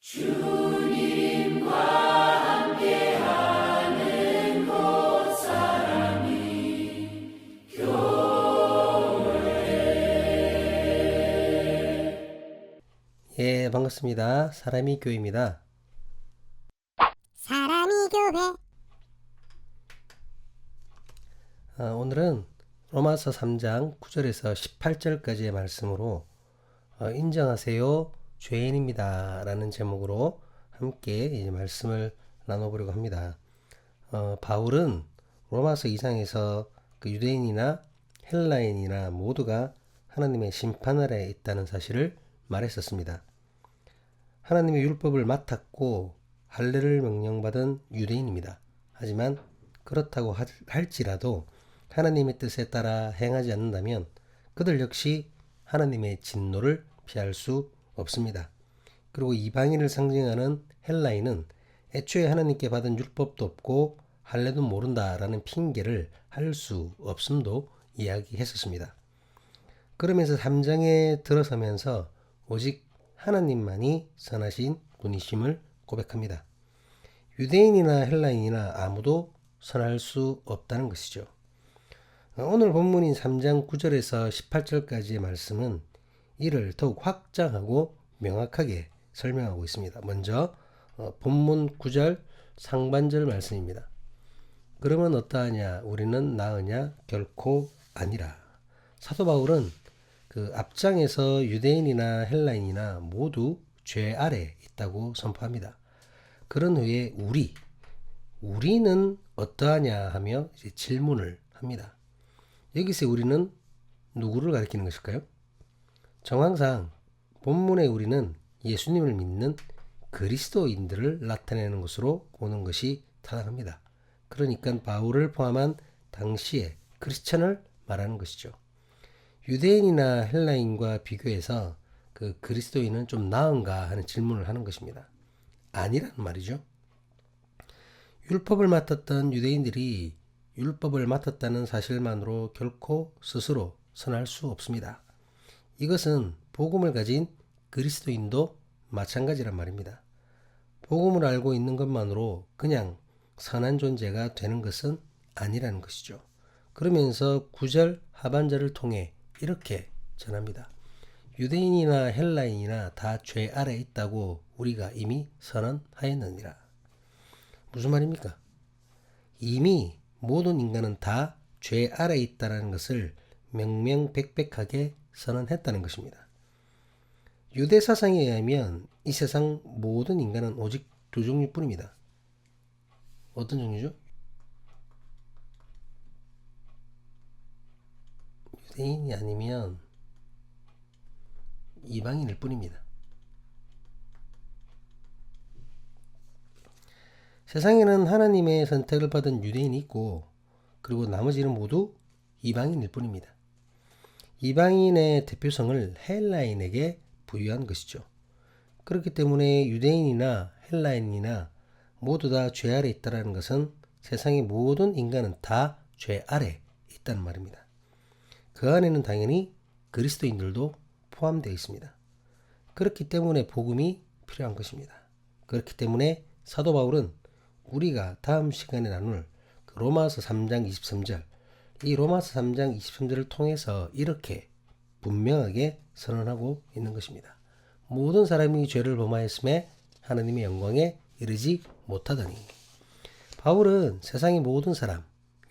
주님과 함께하는 것 사람이 교회. 예, 반갑습니다. 사람이 교회입니다. 사람이 교회. 오늘은 로마서 3장 9절에서 18절까지의 말씀으로 인정하세요, 죄인입니다 라는 제목으로 함께 이제 말씀을 나눠보려고 합니다. 바울은 로마서 2장에서 그 유대인이나 헬라인이나 모두가 하나님의 심판 아래에 있다는 사실을 말했었습니다. 하나님의 율법을 맡았고 할례를 명령받은 유대인입니다. 하지만 그렇다고 할지라도 하나님의 뜻에 따라 행하지 않는다면 그들 역시 하나님의 진노를 피할 수 없습니다. 그리고 이방인을 상징하는 헬라인은 애초에 하나님께 받은 율법도 없고 할례도 모른다라는 핑계를 할 수 없음도 이야기했었습니다. 그러면서 3장에 들어서면서 오직 하나님만이 선하신 분이심을 고백합니다. 유대인이나 헬라인이나 아무도 선할 수 없다는 것이죠. 오늘 본문인 3장 9절에서 18절까지의 말씀은 이를 더욱 확장하고 명확하게 설명하고 있습니다. 먼저 본문 9절 상반절 말씀입니다. 그러면 어떠하냐? 우리는 나으냐? 결코 아니라. 사도 바울은 그 앞장에서 유대인이나 헬라인이나 모두 죄 아래 있다고 선포합니다. 그런 후에 우리는 어떠하냐 하며 이제 질문을 합니다. 여기서 우리는 누구를 가리키는 것일까요? 정황상 본문의 우리는 예수님을 믿는 그리스도인들을 나타내는 것으로 보는 것이 타당합니다. 그러니까 바울을 포함한 당시의 크리스천을 말하는 것이죠. 유대인이나 헬라인과 비교해서 그 그리스도인은 좀 나은가 하는 질문을 하는 것입니다. 아니라는 말이죠. 율법을 맡았던 유대인들이 율법을 맡았다는 사실만으로 결코 스스로 선할 수 없습니다. 이것은 복음을 가진 그리스도인도 마찬가지란 말입니다. 복음을 알고 있는 것만으로 그냥 선한 존재가 되는 것은 아니라는 것이죠. 그러면서 9절 하반절을 통해 이렇게 전합니다. 유대인이나 헬라인이나 다 죄 아래 있다고 우리가 이미 선언하였느니라. 무슨 말입니까? 이미 모든 인간은 다 죄 아래 있다는 것을 명명백백하게 선언했다는 것입니다. 유대 사상에 의하면 이 세상 모든 인간은 오직 두 종류뿐입니다. 어떤 종류죠? 유대인이 아니면 이방인일 뿐입니다. 세상에는 하나님의 선택을 받은 유대인이 있고 그리고 나머지는 모두 이방인일 뿐입니다. 이방인의 대표성을 헬라인에게 부여한 것이죠. 그렇기 때문에 유대인이나 헬라인이나 모두 다 죄 아래 있다는 것은 세상의 모든 인간은 다 죄 아래 있다는 말입니다. 그 안에는 당연히 그리스도인들도 포함되어 있습니다. 그렇기 때문에 복음이 필요한 것입니다. 그렇기 때문에 사도 바울은 우리가 다음 시간에 나눌 로마서 3장 23절, 이 로마서 3장 23절을 통해서 이렇게 분명하게 선언하고 있는 것입니다. 모든 사람이 죄를 범하였음에 하나님의 영광에 이르지 못하더니. 바울은 세상의 모든 사람,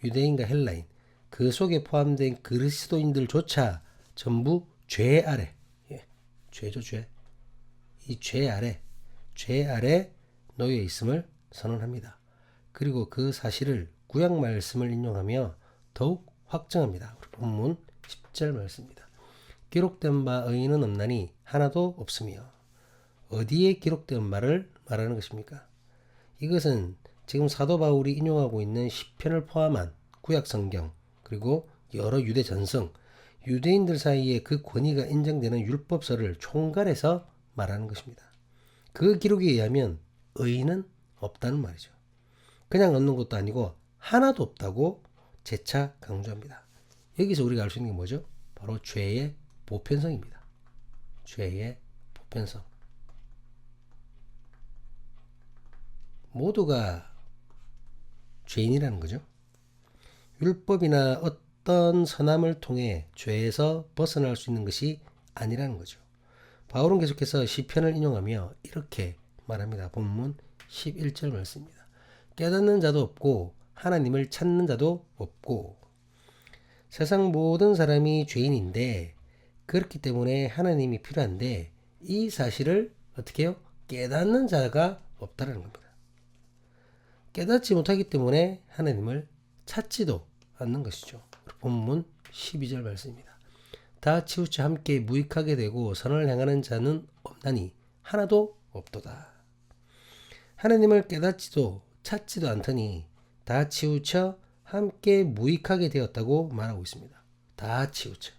유대인과 헬라인, 그 속에 포함된 그리스도인들조차 전부 죄 아래, 죄죠, 죄. 이 죄 아래 놓여 있음을 선언합니다. 그리고 그 사실을 구약 말씀을 인용하며 더욱 확정합니다. 본문 10절 말씀입니다. 기록된 바 의인은 없나니 하나도 없으며. 어디에 기록된 바를 말하는 것입니까? 이것은 지금 사도 바울이 인용하고 있는 시편을 포함한 구약 성경 그리고 여러 유대 전성, 유대인들 사이에 그 권위가 인정되는 율법서를 총괄해서 말하는 것입니다. 그 기록에 의하면 의인은 없다는 말이죠. 그냥 없는 것도 아니고 하나도 없다고 재차 강조합니다. 여기서 우리가 알 수 있는 게 뭐죠? 바로 죄의 보편성입니다. 죄의 보편성. 모두가 죄인이라는 거죠. 율법이나 어떤 선함을 통해 죄에서 벗어날 수 있는 것이 아니라는 거죠. 바울은 계속해서 시편을 인용하며 이렇게 말합니다. 본문 11절 말씀입니다. 깨닫는 자도 없고 하나님을 찾는 자도 없고. 세상 모든 사람이 죄인인데 그렇기 때문에 하나님이 필요한데 이 사실을 어떻게 해요? 깨닫는 자가 없다는 겁니다. 깨닫지 못하기 때문에 하나님을 찾지도 않는 것이죠. 본문 12절 말씀입니다. 다 치우쳐 함께 무익하게 되고 선을 행하는 자는 없나니 하나도 없도다. 하나님을 깨닫지도 찾지도 않더니 다 치우쳐 함께 무익하게 되었다고 말하고 있습니다. 다 치우쳐.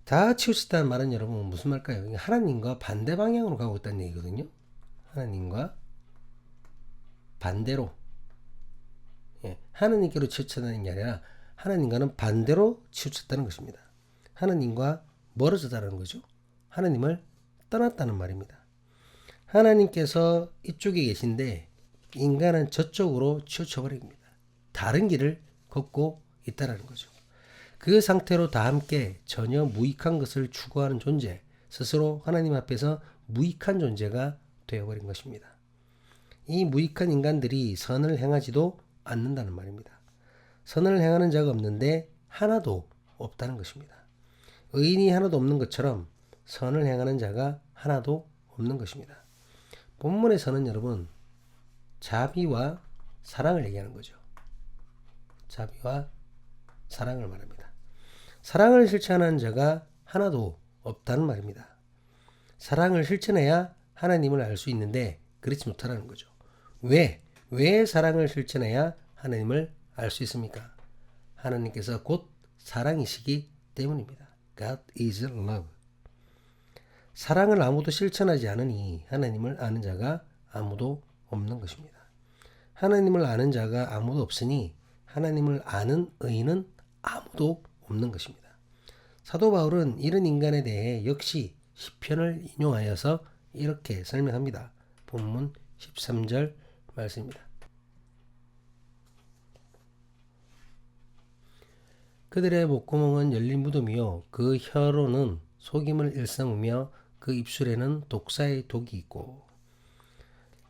다 치우쳤다는 말은 여러분 무슨 말일까요? 하나님과 반대 방향으로 가고 있다는 얘기거든요. 하나님과 반대로. 하나님께로 치우쳤다는 게 아니라 하나님과는 반대로 치우쳤다는 것입니다. 하나님과 멀어졌다는 거죠. 하나님을 떠났다는 말입니다. 하나님께서 이쪽에 계신데 인간은 저쪽으로 치우쳐버립니다. 다른 길을 걷고 있다는 거죠. 그 상태로 다 함께 전혀 무익한 것을 추구하는 존재, 스스로 하나님 앞에서 무익한 존재가 되어버린 것입니다. 이 무익한 인간들이 선을 행하지도 않는다는 말입니다. 선을 행하는 자가 없는데 하나도 없다는 것입니다. 의인이 하나도 없는 것처럼 선을 행하는 자가 하나도 없는 것입니다. 본문에서는 여러분 자비와 사랑을 얘기하는 거죠. 자비와 사랑을 말합니다. 사랑을 실천하는 자가 하나도 없다는 말입니다. 사랑을 실천해야 하나님을 알 수 있는데 그렇지 못하라는 거죠. 왜 사랑을 실천해야 하나님을 알 수 있습니까? 하나님께서 곧 사랑이시기 때문입니다. God is love. 사랑을 아무도 실천하지 않으니 하나님을 아는 자가 아무도 없는 것입니다. 하나님을 아는 자가 아무도 없으니 하나님을 아는 의인은 아무도 없는 것입니다. 사도 바울은 이런 인간에 대해 역시 시편을 인용하여서 이렇게 설명합니다. 본문 13절 말씀입니다. 그들의 목구멍은 열린 무덤이요 그 혀로는 속임을 일삼으며 그 입술에는 독사의 독이 있고.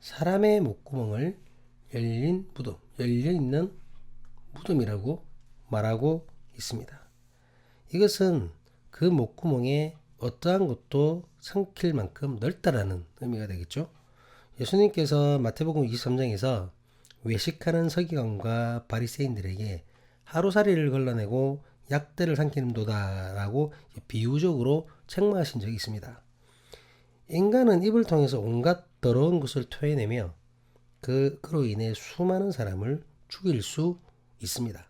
사람의 목구멍을 열린 무덤, 열려있는 무덤이라고 말하고 있습니다. 이것은 그 목구멍에 어떠한 것도 삼킬 만큼 넓다라는 의미가 되겠죠. 예수님께서 마태복음 23장에서 외식하는 서기관과 바리새인들에게 하루살이를 걸러내고 약대를 삼키는도다라고 비유적으로 책망하신 적이 있습니다. 인간은 입을 통해서 온갖 더러운 것을 토해내며 그로 인해 수많은 사람을 죽일 수 있습니다.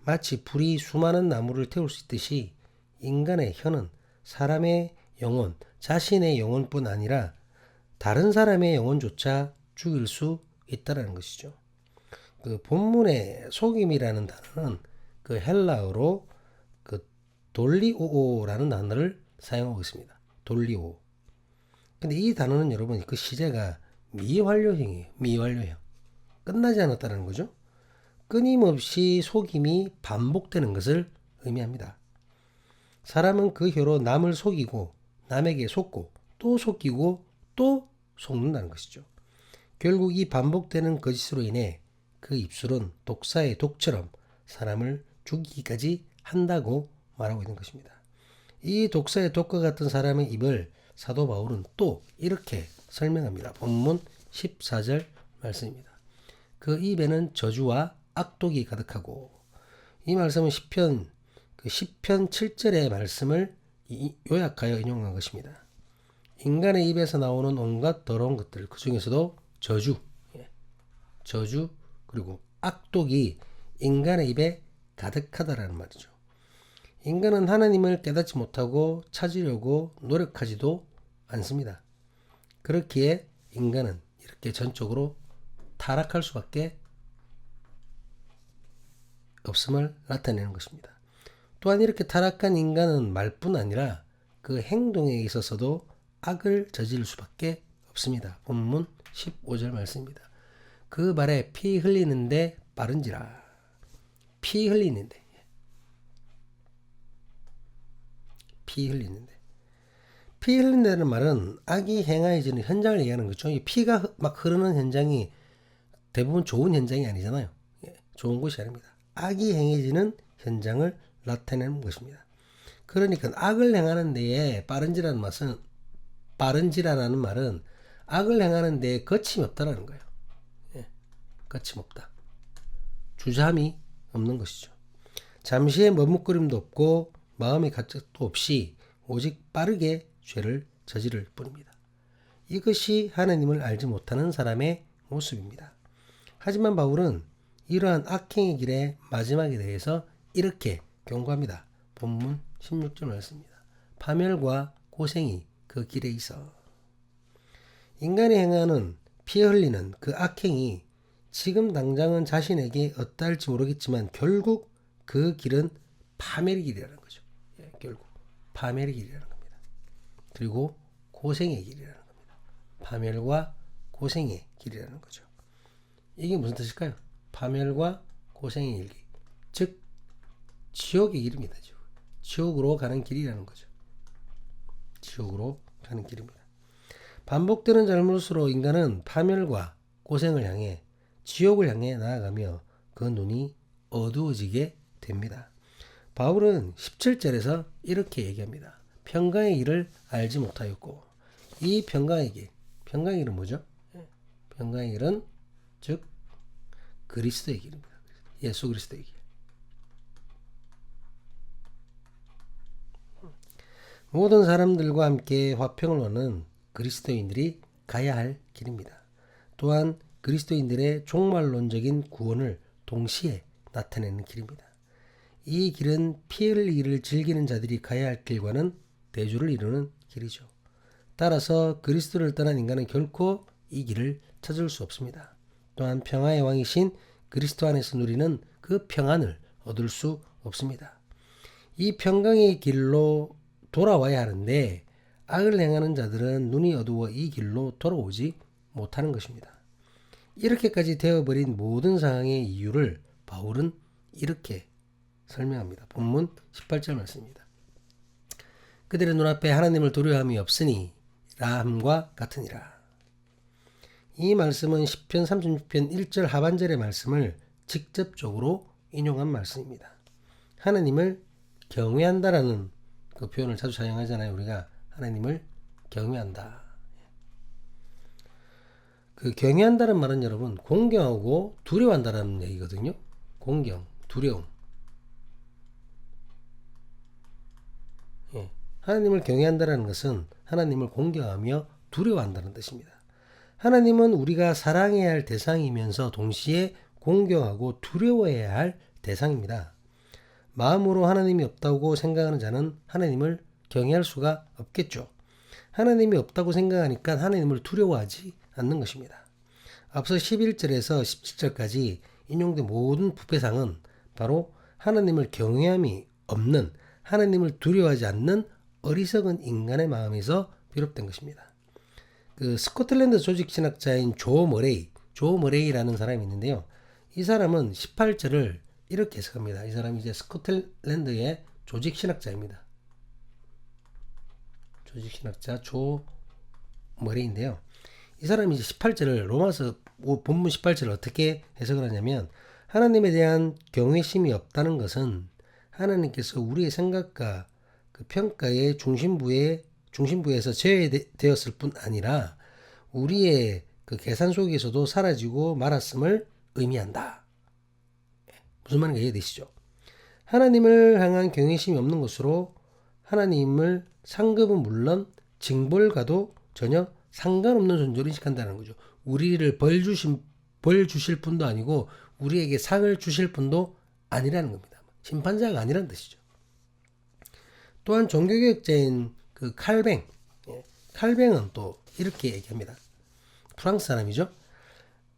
마치 불이 수많은 나무를 태울 수 있듯이 인간의 혀는 사람의 영혼, 자신의 영혼뿐 아니라 다른 사람의 영혼조차 죽일 수 있다는 것이죠. 그 본문의 속임이라는 단어는 그 헬라어로 그 돌리오라는 단어를 사용하고 있습니다. 돌리오. 근데 이 단어는 여러분 그 시제가 미완료형이에요. 미완료형. 끝나지 않았다는 거죠. 끊임없이 속임이 반복되는 것을 의미합니다. 사람은 그 혀로 남을 속이고 남에게 속고 또 속이고 또 속는다는 것이죠. 결국 이 반복되는 거짓으로 인해 그 입술은 독사의 독처럼 사람을 죽이기까지 한다고 말하고 있는 것입니다. 이 독사의 독과 같은 사람의 입을 사도 바울은 또 이렇게 설명합니다. 본문 14절 말씀입니다. 그 입에는 저주와 악독이 가득하고. 이 말씀은 시편 7절의 말씀을 요약하여 인용한 것입니다. 인간의 입에서 나오는 온갖 더러운 것들, 그 중에서도 저주 그리고 악독이 인간의 입에 가득하다라는 말이죠. 인간은 하나님을 깨닫지 못하고 찾으려고 노력하지도 않습니다. 그렇기에 인간은 이렇게 전적으로 타락할 수밖에 없음을 나타내는 것입니다. 또한 이렇게 타락한 인간은 말뿐 아니라 그 행동에 있어서도 악을 저지를 수밖에 없습니다. 본문 15절 말씀입니다. 그 발에 피 흘리는데 빠른지라. 피 흘리는데. 피 흘리는데. 피 흘린다는 말은 악이 행하여지는 현장을 얘기하는 거죠. 이 피가 막 흐르는 현장이 대부분 좋은 현장이 아니잖아요. 좋은 곳이 아닙니다. 악이 행해지는 현장을 나타내는 것입니다. 그러니까 악을 행하는 데에 빠른지라는 말은 악을 행하는 데에 거침없다라는 거예요. 거침없다. 주저함이 없는 것이죠. 잠시의 머뭇거림도 없고 마음의 가책도 없이 오직 빠르게 죄를 저지를 뿐입니다. 이것이 하나님을 알지 못하는 사람의 모습입니다. 하지만 바울은 이러한 악행의 길의 마지막에 대해서 이렇게 경고합니다. 본문 16절 말씀입니다. 파멸과 고생이 그 길에 있어. 인간이 행하는 피 흘리는 그 악행이 지금 당장은 자신에게 어떠할지 모르겠지만 결국 그 길은 파멸의 길이라는 거죠. 결국 파멸의 길이라는 겁니다. 그리고 고생의 길이라는 겁니다. 파멸과 고생의 길이라는 거죠. 이게 무슨 뜻일까요? 파멸과 고생의 길, 즉 지옥의 길입니다. 지옥으로 가는 길이라는 거죠. 지옥으로 가는 길입니다. 반복되는 잘못으로 인간은 파멸과 고생을 향해 지옥을 향해 나아가며 그 눈이 어두워지게 됩니다. 바울은 17절에서 이렇게 얘기합니다. 평강의 길을 알지 못하였고, 이 평강의 길은 뭐죠? 평강의 길은 즉 그리스도의 길입니다. 예수 그리스도의 길. 모든 사람들과 함께 화평을 원하는 그리스도인들이 가야 할 길입니다. 또한 그리스도인들의 종말론적인 구원을 동시에 나타내는 길입니다. 이 길은 피 흘리기를 즐기는 자들이 가야 할 길과는 대조를 이루는 길이죠. 따라서 그리스도를 떠난 인간은 결코 이 길을 찾을 수 없습니다. 또한 평화의 왕이신 그리스도 안에서 누리는 그 평안을 얻을 수 없습니다. 이 평강의 길로 돌아와야 하는데 악을 행하는 자들은 눈이 어두워 이 길로 돌아오지 못하는 것입니다. 이렇게까지 되어버린 모든 상황의 이유를 바울은 이렇게 설명합니다. 본문 18절 말씀입니다. 그들의 눈앞에 하나님을 두려워함이 없으니 라함과 같으니라. 이 말씀은 시편 36편 1절 하반절의 말씀을 직접적으로 인용한 말씀입니다. 하나님을 경외한다라는 그 표현을 자주 사용하잖아요. 우리가 하나님을 경외한다. 그 경외한다는 말은 여러분 공경하고 두려워한다라는 얘기거든요. 공경, 두려움. 하나님을 경외한다는 것은 하나님을 공경하며 두려워한다는 뜻입니다. 하나님은 우리가 사랑해야 할 대상이면서 동시에 공경하고 두려워해야 할 대상입니다. 마음으로 하나님이 없다고 생각하는 자는 하나님을 경외할 수가 없겠죠. 하나님이 없다고 생각하니까 하나님을 두려워하지 않는 것입니다. 앞서 11절에서 17절까지 인용된 모든 부패상은 바로 하나님을 경외함이 없는, 하나님을 두려워하지 않는 어리석은 인간의 마음에서 비롯된 것입니다. 그 스코틀랜드 조직 신학자인 조 머레이라는 사람이 있는데요. 이 사람은 18절을 이렇게 해석합니다. 이 사람이 이제 스코틀랜드의 조직 신학자입니다. 조직 신학자 조 머레이인데요. 이 사람이 이제 18절을 로마서 본문 18절을 어떻게 해석을 하냐면 하나님에 대한 경외심이 없다는 것은 하나님께서 우리의 생각과 그 평가의 중심부에서 제외되었을 뿐 아니라 우리의 그 계산 속에서도 사라지고 말았음을 의미한다. 무슨 말인가 이해되시죠? 하나님을 향한 경외심이 없는 것으로 하나님을 상급은 물론 징벌과도 전혀 상관없는 존재로 인식한다는 거죠. 우리를 벌 주실 분도 아니고 우리에게 상을 주실 분도 아니라는 겁니다. 심판자가 아니라는 뜻이죠. 또한 종교개혁자인 그 칼뱅은 또 이렇게 얘기합니다. 프랑스 사람이죠.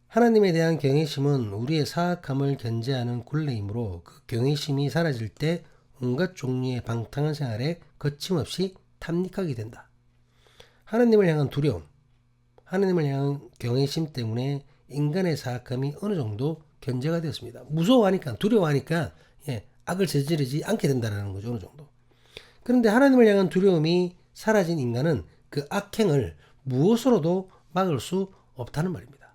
하나님에 대한 경외심은 우리의 사악함을 견제하는 굴레이므로 그 경외심이 사라질 때 온갖 종류의 방탕한 생활에 거침없이 탐닉하게 된다. 하나님을 향한 두려움, 하나님을 향한 경외심 때문에 인간의 사악함이 어느 정도 견제가 되었습니다. 무서워하니까, 두려워하니까 악을 저지르지 않게 된다는 거죠. 어느 정도. 그런데 하나님을 향한 두려움이 사라진 인간은 그 악행을 무엇으로도 막을 수 없다는 말입니다.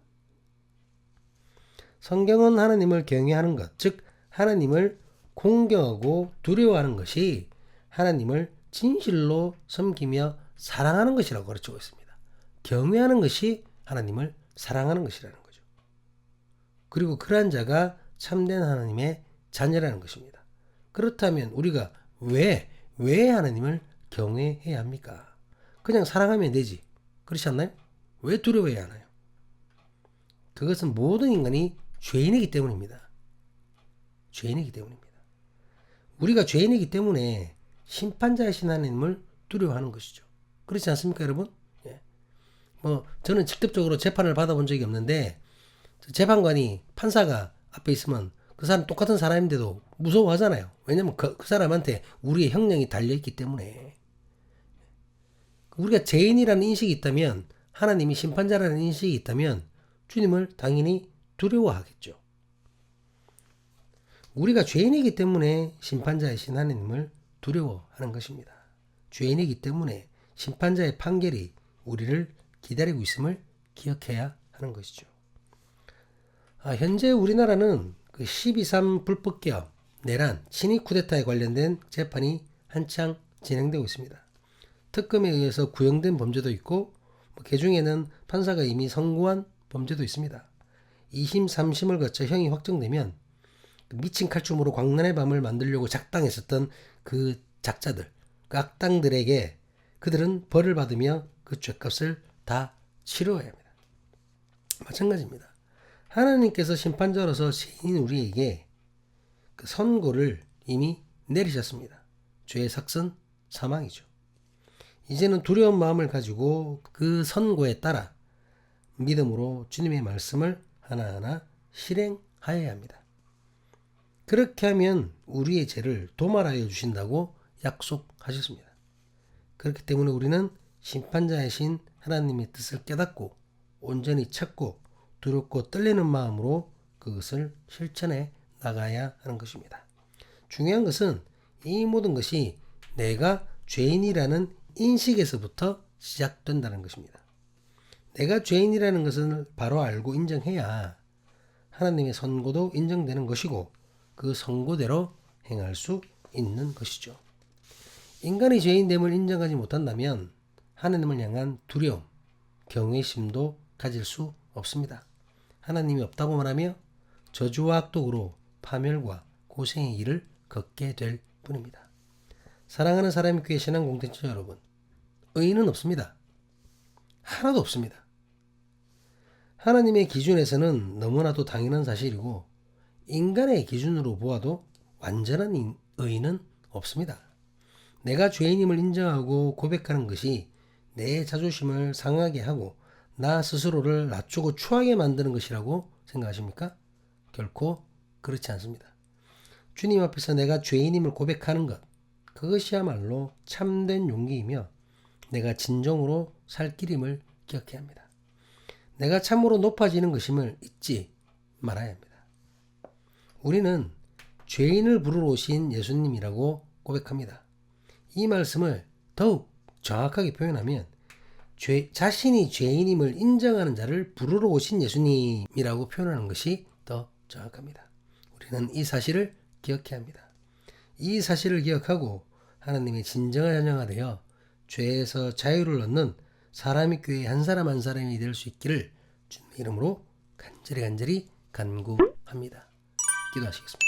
성경은 하나님을 경외하는 것, 즉 하나님을 공경하고 두려워하는 것이 하나님을 진실로 섬기며 사랑하는 것이라고 가르치고 있습니다. 경외하는 것이 하나님을 사랑하는 것이라는 거죠. 그리고 그러한 자가 참된 하나님의 자녀라는 것입니다. 그렇다면 우리가 왜 하나님을 경외해야 합니까? 그냥 사랑하면 되지. 그렇지 않나요? 왜 두려워해야 하나요? 그것은 모든 인간이 죄인이기 때문입니다. 죄인이기 때문입니다. 우리가 죄인이기 때문에 심판자이신 하나님을 두려워하는 것이죠. 그렇지 않습니까, 여러분? 저는 직접적으로 재판을 받아본 적이 없는데 재판관이 판사가 앞에 있으면 그 사람 똑같은 사람인데도 무서워하잖아요. 왜냐면 그 사람한테 우리의 형량이 달려있기 때문에. 우리가 죄인이라는 인식이 있다면, 하나님이 심판자라는 인식이 있다면 주님을 당연히 두려워하겠죠. 우리가 죄인이기 때문에 심판자이신 하나님을 두려워하는 것입니다. 죄인이기 때문에 심판자의 판결이 우리를 기다리고 있음을 기억해야 하는 것이죠. 현재 우리나라는 그 12.3 불법개혁, 내란, 친위 쿠데타에 관련된 재판이 한창 진행되고 있습니다. 특검에 의해서 구형된 범죄도 있고 그 중에는 판사가 이미 선고한 범죄도 있습니다. 2심, 3심을 거쳐 형이 확정되면 미친 칼춤으로 광란의 밤을 만들려고 작당했었던 그 작자들, 그 악당들에게 그들은 벌을 받으며 그 죄값을 다 치러야 합니다. 마찬가지입니다. 하나님께서 심판자로서 죄인인 우리에게 그 선고를 이미 내리셨습니다. 죄의 삭은 사망이죠. 이제는 두려운 마음을 가지고 그 선고에 따라 믿음으로 주님의 말씀을 하나하나 실행하여야 합니다. 그렇게 하면 우리의 죄를 도말하여 주신다고 약속하셨습니다. 그렇기 때문에 우리는 심판자이신 하나님의 뜻을 깨닫고 온전히 찾고 두렵고 떨리는 마음으로 그것을 실천해 나가야 하는 것입니다. 중요한 것은 이 모든 것이 내가 죄인이라는 인식에서부터 시작된다는 것입니다. 내가 죄인이라는 것을 바로 알고 인정해야 하나님의 선고도 인정되는 것이고 그 선고대로 행할 수 있는 것이죠. 인간이 죄인됨을 인정하지 못한다면 하나님을 향한 두려움, 경외심도 가질 수 없습니다. 하나님이 없다고 말하며 저주와 악독으로 파멸과 고생의 길을 걷게 될 뿐입니다. 사랑하는 사람의 교회 신앙 공동체 여러분, 의인은 없습니다. 하나도 없습니다. 하나님의 기준에서는 너무나도 당연한 사실이고 인간의 기준으로 보아도 완전한 의인은 없습니다. 내가 죄인임을 인정하고 고백하는 것이 내 자존심을 상하게 하고 나 스스로를 낮추고 추하게 만드는 것이라고 생각하십니까? 결코 그렇지 않습니다. 주님 앞에서 내가 죄인임을 고백하는 것, 그것이야말로 참된 용기이며 내가 진정으로 살 길임을 기억해야 합니다. 내가 참으로 높아지는 것임을 잊지 말아야 합니다. 우리는 죄인을 부르러 오신 예수님이라고 고백합니다. 이 말씀을 더욱 정확하게 표현하면 자신이 죄인임을 인정하는 자를 부르러 오신 예수님이라고 표현하는 것이 더 정확합니다. 우리는 이 사실을 기억해야 합니다. 이 사실을 기억하고 하나님의 진정한 자녀가 되어 죄에서 자유를 얻는 사람의 교회 한 사람 한 사람이 될 수 있기를 주님의 이름으로 간절히 간구합니다. 기도하시겠습니다.